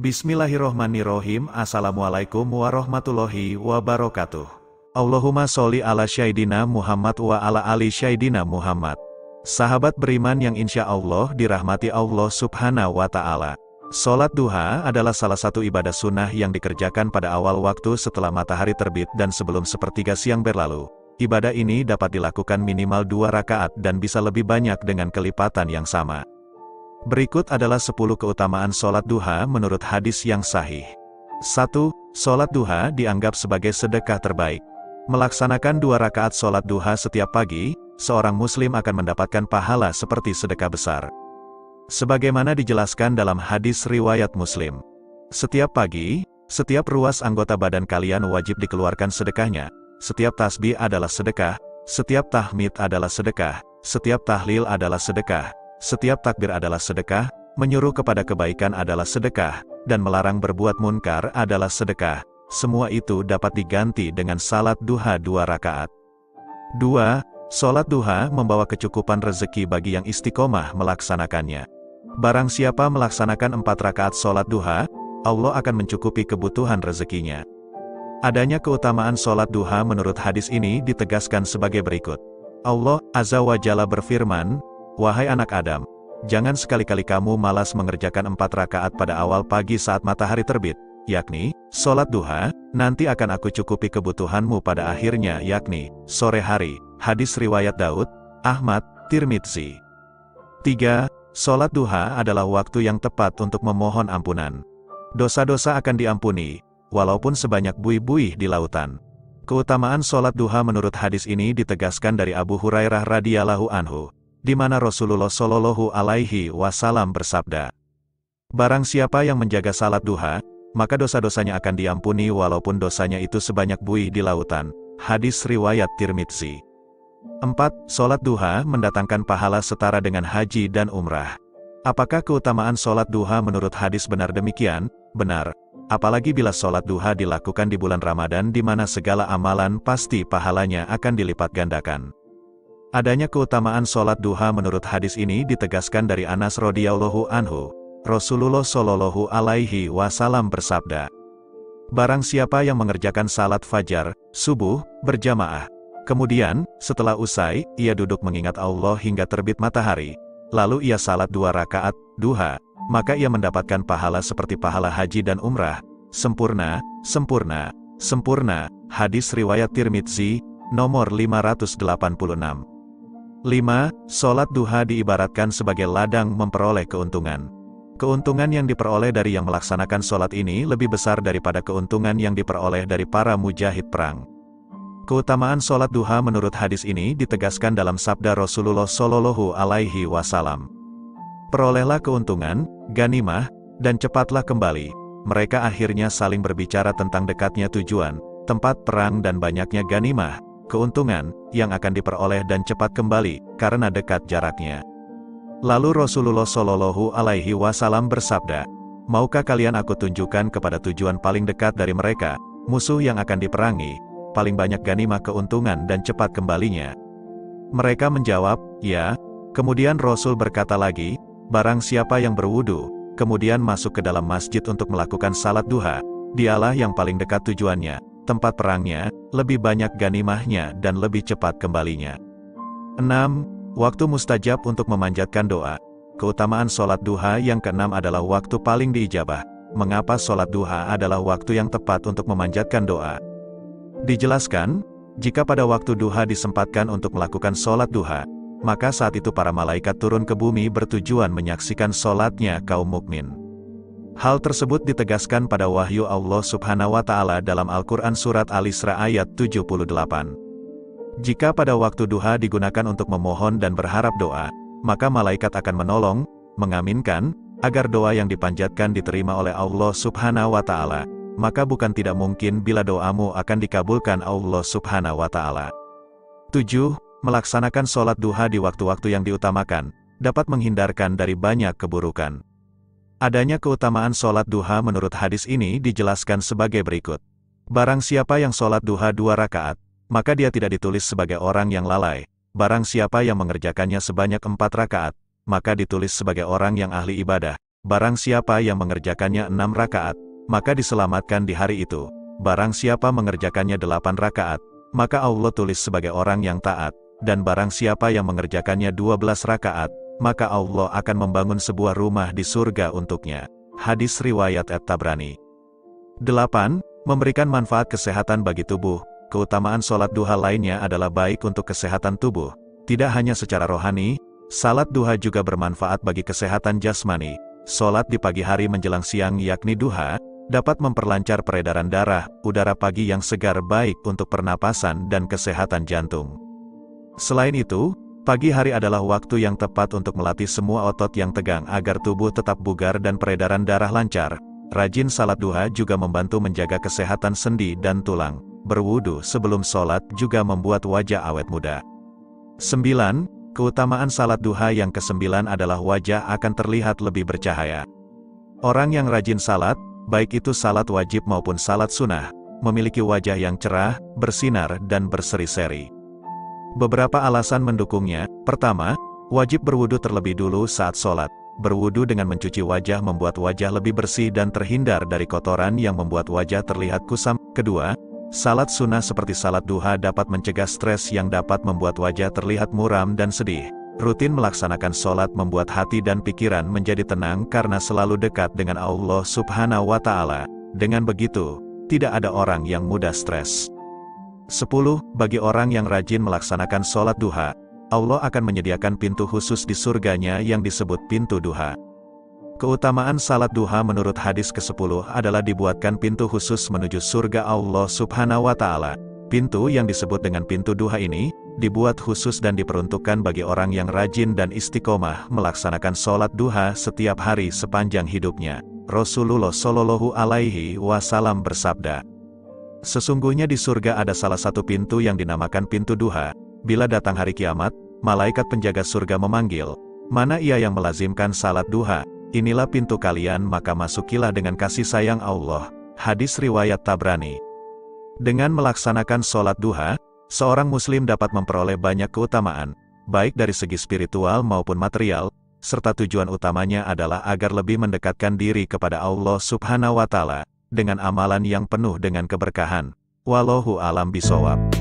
Bismillahirrohmanirrohim. Assalamualaikum warahmatullahi wabarakatuh. Allahumma sholli ala Syaidina Muhammad wa ala ali Syaidina Muhammad. Sahabat beriman yang insya Allah dirahmati Allah subhanahu wa ta'ala. Sholat duha adalah salah satu ibadah sunnah yang dikerjakan pada awal waktu setelah matahari terbit dan sebelum sepertiga siang berlalu. Ibadah ini dapat dilakukan minimal 2 rakaat dan bisa lebih banyak dengan kelipatan yang sama. Berikut adalah 10 keutamaan sholat duha menurut hadis yang sahih. 1. Sholat duha dianggap sebagai sedekah terbaik. Melaksanakan 2 rakaat sholat duha setiap pagi, seorang muslim akan mendapatkan pahala seperti sedekah besar. Sebagaimana dijelaskan dalam hadis riwayat Muslim. Setiap pagi, setiap ruas anggota badan kalian wajib dikeluarkan sedekahnya. Setiap tasbih adalah sedekah, setiap tahmid adalah sedekah, setiap tahlil adalah sedekah. Setiap takbir adalah sedekah, menyuruh kepada kebaikan adalah sedekah, dan melarang berbuat munkar adalah sedekah. Semua itu dapat diganti dengan salat duha 2 rakaat. 2. Sholat duha membawa kecukupan rezeki bagi yang istiqomah melaksanakannya. Barang siapa melaksanakan 4 rakaat sholat duha, Allah akan mencukupi kebutuhan rezekinya. Adanya keutamaan sholat duha menurut hadis ini ditegaskan sebagai berikut. Allah Azza wa Jalla berfirman, "Wahai anak Adam, jangan sekali-kali kamu malas mengerjakan 4 rakaat pada awal pagi saat matahari terbit, yakni, sholat duha, nanti akan aku cukupi kebutuhanmu pada akhirnya yakni, sore hari." Hadis riwayat Daud, Ahmad, Tirmidzi. 3. Sholat duha adalah waktu yang tepat untuk memohon ampunan. Dosa-dosa akan diampuni, walaupun sebanyak buih-buih di lautan. Keutamaan sholat duha menurut hadis ini ditegaskan dari Abu Hurairah radhiyallahu anhu, di mana Rasulullah Shallallahu Alaihi Wasallam bersabda, "Barang siapa yang menjaga salat duha, maka dosa-dosanya akan diampuni walaupun dosanya itu sebanyak buih di lautan." Hadis riwayat Tirmidzi. 4. Sholat duha mendatangkan pahala setara dengan haji dan umrah. Apakah keutamaan sholat duha menurut hadis benar demikian? Benar. Apalagi bila sholat duha dilakukan di bulan Ramadan di mana segala amalan pasti pahalanya akan dilipat gandakan. Adanya keutamaan sholat duha menurut hadis ini ditegaskan dari Anas radhiyallahu anhu. Rasulullah Shallallahu Alaihi Wasallam bersabda, "Barang siapa yang mengerjakan salat fajar, subuh, berjamaah, kemudian, setelah usai, ia duduk mengingat Allah hingga terbit matahari, lalu ia salat 2 rakaat, duha, maka ia mendapatkan pahala seperti pahala haji dan umrah, sempurna, sempurna, sempurna." Hadis riwayat Tirmidzi, nomor 586. 5. Sholat duha diibaratkan sebagai ladang memperoleh keuntungan. Keuntungan yang diperoleh dari yang melaksanakan sholat ini lebih besar daripada keuntungan yang diperoleh dari para mujahid perang. Keutamaan sholat duha menurut hadis ini ditegaskan dalam sabda Rasulullah Shallallahu Alaihi Wasallam. "Perolehlah keuntungan, ganimah, dan cepatlah kembali." Mereka akhirnya saling berbicara tentang dekatnya tujuan, tempat perang dan banyaknya ganimah, keuntungan, yang akan diperoleh dan cepat kembali, karena dekat jaraknya. Lalu Rasulullah Shallallahu Alaihi Wasallam bersabda, "Maukah kalian aku tunjukkan kepada tujuan paling dekat dari mereka, musuh yang akan diperangi, paling banyak ganimah keuntungan dan cepat kembalinya?" Mereka menjawab, "Ya." Kemudian Rasul berkata lagi, "Barang siapa yang berwudu, kemudian masuk ke dalam masjid untuk melakukan salat duha, dialah yang paling dekat tujuannya, tempat perangnya, lebih banyak ganimahnya dan lebih cepat kembalinya." 6. Waktu mustajab untuk memanjatkan doa. Keutamaan sholat duha yang ke-6 adalah waktu paling diijabah. Mengapa sholat duha adalah waktu yang tepat untuk memanjatkan doa? Dijelaskan, jika pada waktu duha disempatkan untuk melakukan sholat duha, maka saat itu para malaikat turun ke bumi bertujuan menyaksikan sholatnya kaum mukmin. Hal tersebut ditegaskan pada wahyu Allah subhanahu wa ta'ala dalam Al-Quran Surat Al-Isra ayat 78. Jika pada waktu duha digunakan untuk memohon dan berharap doa, maka malaikat akan menolong, mengaminkan, agar doa yang dipanjatkan diterima oleh Allah subhanahu wa ta'ala. Maka bukan tidak mungkin bila doamu akan dikabulkan Allah subhanahu wa ta'ala. 7. Melaksanakan sholat duha di waktu-waktu yang diutamakan, dapat menghindarkan dari banyak keburukan. Adanya keutamaan sholat duha menurut hadis ini dijelaskan sebagai berikut. Barang siapa yang sholat duha 2 rakaat, maka dia tidak ditulis sebagai orang yang lalai. Barang siapa yang mengerjakannya sebanyak 4 rakaat, maka ditulis sebagai orang yang ahli ibadah. Barang siapa yang mengerjakannya 6 rakaat, maka diselamatkan di hari itu. Barang siapa mengerjakannya 8 rakaat, maka Allah tulis sebagai orang yang taat. Dan barang siapa yang mengerjakannya 12 rakaat, maka Allah akan membangun sebuah rumah di surga untuknya. Hadis riwayat At-Tabrani. 8. Memberikan manfaat kesehatan bagi tubuh. Keutamaan sholat duha lainnya adalah baik untuk kesehatan tubuh. Tidak hanya secara rohani, salat duha juga bermanfaat bagi kesehatan jasmani. Sholat di pagi hari menjelang siang yakni duha, dapat memperlancar peredaran darah, udara pagi yang segar baik untuk pernapasan dan kesehatan jantung. Selain itu, pagi hari adalah waktu yang tepat untuk melatih semua otot yang tegang agar tubuh tetap bugar dan peredaran darah lancar. Rajin salat duha juga membantu menjaga kesehatan sendi dan tulang. Berwudu sebelum sholat juga membuat wajah awet muda. 9. Keutamaan salat duha yang ke-9 adalah wajah akan terlihat lebih bercahaya. Orang yang rajin salat, baik itu salat wajib maupun salat sunnah, memiliki wajah yang cerah, bersinar dan berseri-seri. Beberapa alasan mendukungnya. Pertama, wajib berwudu terlebih dulu saat sholat. Berwudu dengan mencuci wajah membuat wajah lebih bersih dan terhindar dari kotoran yang membuat wajah terlihat kusam. Kedua, salat sunnah seperti salat duha dapat mencegah stres yang dapat membuat wajah terlihat muram dan sedih. Rutin melaksanakan sholat membuat hati dan pikiran menjadi tenang karena selalu dekat dengan Allah Subhanahu wa Ta'ala. Dengan begitu, tidak ada orang yang mudah stres. 10. Bagi orang yang rajin melaksanakan sholat duha, Allah akan menyediakan pintu khusus di surganya yang disebut pintu duha. Keutamaan salat duha menurut hadis ke-10 adalah dibuatkan pintu khusus menuju surga Allah Subhanahu wa Ta'ala. Pintu yang disebut dengan pintu duha ini, dibuat khusus dan diperuntukkan bagi orang yang rajin dan istiqomah melaksanakan sholat duha setiap hari sepanjang hidupnya. Rasulullah Shallallahu Alaihi Wasallam bersabda, sesungguhnya di surga ada salah satu pintu yang dinamakan pintu duha. Bila datang hari kiamat, malaikat penjaga surga memanggil, mana ia yang melazimkan salat duha? Inilah pintu kalian, maka masukilah dengan kasih sayang Allah. Hadis riwayat Tabrani. Dengan melaksanakan sholat duha, seorang muslim dapat memperoleh banyak keutamaan, baik dari segi spiritual maupun material, serta tujuan utamanya adalah agar lebih mendekatkan diri kepada Allah Subhanahu wa Ta'ala, dengan amalan yang penuh dengan keberkahan. Wallahu a'lam bishawab.